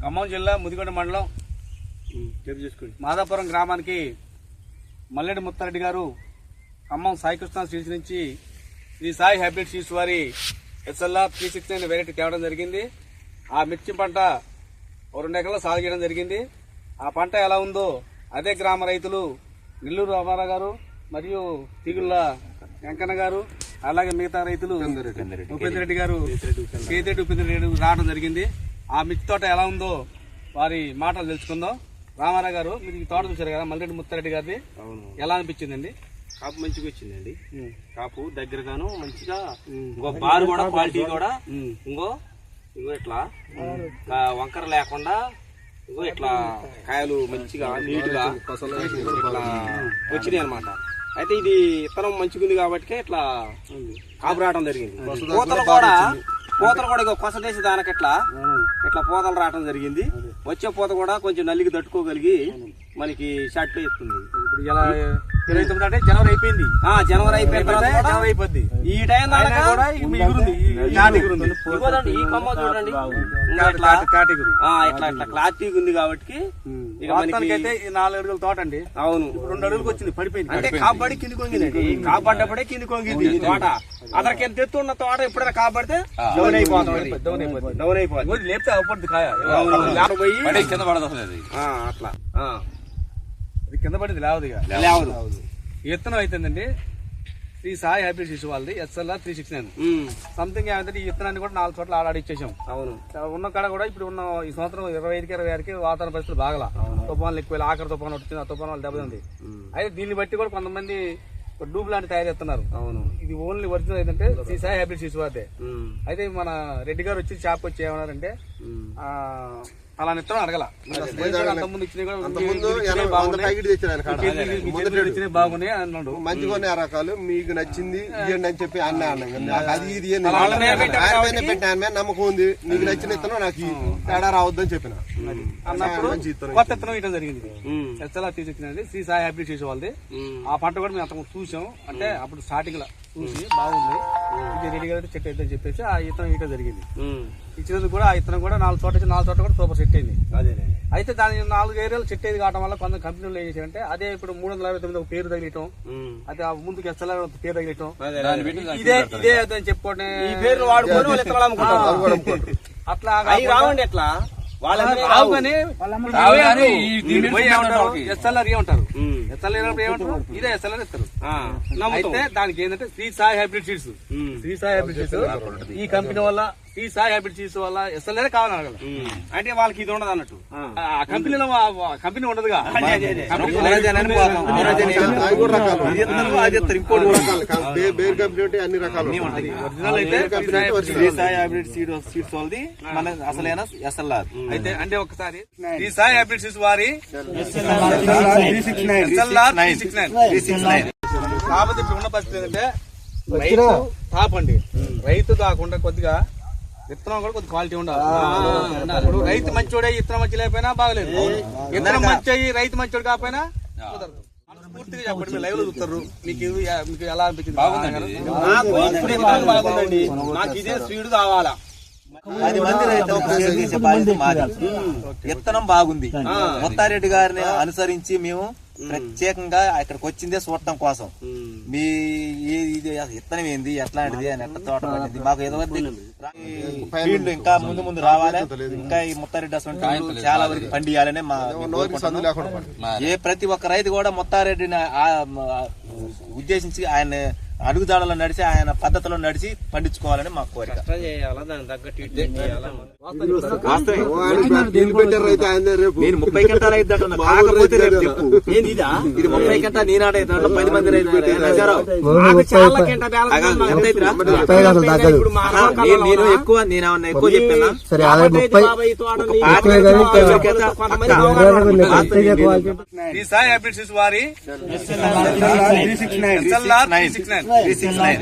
ఖమ్మం జిల్లా ముదిగొండ మండలం మాదాపురం గ్రామానికి మల్లెడి ముత్తారెడ్డి గారు ఖమ్మం సాయికృష్ణ సీడ్స్ నుంచి శ్రీ సాయి హైబ్రిడ్ సీడ్స్ వారి SLR 369 వెరైటీ తేవడం జరిగింది. ఆ మిర్చి పంట 2 ఎకరాలు సాగు చేయడం జరిగింది. ఆ పంట ఎలా ఉందో అదే గ్రామ రైతులు నెల్లూరు రామారావు గారు మరియు తిగుళ్ళ వెంకన్న గారు అలాగే మిగతా రైతులు ఉపేంద్ర రెడ్డి గారు ఉపేంద్ర రెడ్డి రావడం జరిగింది. ఆ మిర్చి తోట ఎలా ఉందో వారి మాటలు తెలుసుకుందాం. రామారావు గారు, మీరు ఈ తోట చూసారు కదా, మల్లెడి ముత్తారెడ్డి గారిది, ఎలా అనిపించిందండి? కాపు మంచిగా వచ్చిందండి. కాపు దగ్గరగాను మంచిగా, ఇంకో బారు కూడా క్వాలిటీ కూడా ఇంకో ఇట్లా వంకర లేకుండా ఇంకో ఇట్లా కాయలు మంచిగా నీట్ గా ఇట్లా వచ్చినాయి అనమాట. అయితే ఇది ఇత్తనం మంచిగా ఉంది కాబట్టి ఇట్లా కాపు రావడం జరిగింది. పూతలు కూడా ఇక కొస తీసి దానికి ఇట్లా పూతలు రావడం జరిగింది. వచ్చే పూత కూడా కొంచెం నల్లికి తట్టుకోగలిగి మనకి షార్ట్ ఇస్తుంది. ఇప్పుడు ఇలా 29 అంటే జనవరి అయిపోయింది. జనవరి అయిపోయిన తర్వాత జనవరి అయిపోద్ది. ఈ టైం కూడా ఈ కొమ్మ చూడండి ఇట్లా క్లారిటీ ఉంది కాబట్టి అయితే 4 అడుగుల తోట అండి. అవును, 2 అడుగులకు వచ్చింది, పడిపోయింది. అంటే కాపాడి కింది కొంగిందండి. కాపాడ్డప్పుడే కింది కొంగింది తోట. అతనికి ఎంత ఎత్తు ఉన్న తోట ఎప్పుడైనా కాపాడితే డౌన్ అయిపోతుంది. లేపితే అవపడుతుంది కాయ, కింద పడదు అట్లా. అది కింద పడింది లేవదు. విత్తనం అయితేందండి శ్రీ సాయి హైబ్రిడ్ సీడ్స్ వాళ్ళది SLR 369 సంథింగ్. ఏమైందంటే ఈ విత్తనాన్ని కూడా 4 చోట్ల ఆడాడిచ్చేసాం. అవును, ఉన్న కాడ కూడా ఇప్పుడు ఉన్న ఈ సంవత్సరం 25-26 వాతావరణ పరిస్థితులు బాగలా. తుఫాన్లు ఎక్కువ, ఆఖరి తుఫాన్ వచ్చింది, ఆ తుఫాన్ వాళ్ళు దెబ్బతింది. అయితే దీన్ని బట్టి కూడా కొంతమంది డూబ్ లాంటి తయారు చేస్తున్నారు. అవును, ఇది ఓన్లీ ఒరిజినల్ ఏంటంటే శ్రీ సాయి హైబ్రిడ్ సీడ్స్ వారిదే. అయితే మన రెడ్డి గారు వచ్చి షాప్ వచ్చి ఏమన్నారంటే అలా నిత్తం అడగల, అంతకుముందు ఇచ్చినవి బాగున్నాయి అన్నాడు. మంచిగా రకాలు మీకు నచ్చింది ఇవ్వండి అని చెప్పి అన్నాడు. అది ఇది పెట్టిన నమ్మకం ఉంది. నీకు నచ్చిన ఇత్తనం నాకు తేడా రావద్దని చెప్పిన అన్నప్పుడు కొత్త ఇత్తనం ఇవ్వడం జరిగింది. SLR 369 Sri Sai hybrid seeds వాళ్ళది. ఆ పంట కూడా మేము అంతకు చూసాం. అంటే అప్పుడు స్టార్టింగ్ లా చూసి బాగుంది, ఇది రెడీగా చెట్టు అయితే చెప్పేసి ఆ ఇత్తనం ఇవ్వడం జరిగింది. ఇచ్చినందుకు కూడా ఆ ఇత్తనం కూడా 4 చోట్ల కూడా సూపర్ సెట్ అయింది. అయితే దాని 4 ఏరియాలు సెట్ అయ్యేది కావడం వల్ల కొంత కంపెనీలు ఏం చేశారంటే అదే ఇప్పుడు 359 పేరు తగిలియటం, అయితే ఆ ముందుకు SLR పేరు తగిలియటం, ఇదే అని చెప్పుకోండి అట్లా రావండి. ఎట్లా SLR ఏమంటారు, SLR ఏమంటారు, ఇదే SLR ఇస్తారు. అయితే దానికి ఏంటంటే Sri Sai hybrid seeds, Sri Sai hybrid seeds ఈ కంపెనీ వల్ల, శ్రీ సాయి హైబ్రిడ్ సీడ్స్ వల్ల SLR కావాలని అడగల. అంటే వాళ్ళకి ఇది ఉండదు అన్నట్టు. ఆ కంపెనీలో కంపెనీ ఉండదుగా. అన్ని రకాలు ఒరిజినల్ అయితే శ్రీ సాయి హైబ్రిడ్ సీడ్స్ వాళ్ళది మన అసలైన SLR. అయితే అంటే ఒకసారి శ్రీ సాయి హైబ్రిడ్ సీడ్స్ వారి SLR 369. కాబట్టి ఇప్పుడు ఉన్న పరిస్థితి ఏంటంటే రైతు టాప్ అండి. రైతు కాకుండా కొద్దిగా విత్తనం కూడా కొద్ది క్వాలిటీ ఉండాలి. ఇప్పుడు రైతు మంచోడే విత్తనం మంచి లేకపోయినా బాగలేదు, విత్తనం మంచి రైతు మంచోడు కాకపోయినా పూర్తిగా చెప్పండి. మీరు లైవ్ లో చూస్తారు, మీకు ఎలా అనిపించింది? బాగుందండి, నాకు ఇదే స్పీడ్ కావాలా. 10 మంది రైతు చేసే బాధ్యత మాది. విత్తనం బాగుంది. ముత్తారెడ్డి గారిని అనుసరించి మేము ప్రత్యేకంగా ఇక్కడికి వచ్చిందే చూడటం కోసం. మీ విత్తనం ఏంది, ఎట్లాంటిది అని ఎట్లా తోట పడింది మాకు ఏదో ఫీల్డ్ ఇంకా ముందు రావాలి. ఇంకా ఈ ముత్తారెడ్డి అసలు చాలా వరకు పండియాలనే మా ప్రతి ఒక్క రైతు కూడా ముత్తారెడ్డిని ఉద్దేశించి ఆయన అడుగుదాడలో నడిచి ఆయన పద్ధతిలో నడిచి పండించుకోవాలని మా కోరిక. నేను 30 గంటలు అయితే కాకపోతే ఇది 30 గంటలు నేనాడ 10 మంది నేను ఎక్కువ చెప్పాను. సాయి హైబ్రిడ్ సీడ్స్ వారి SLR 369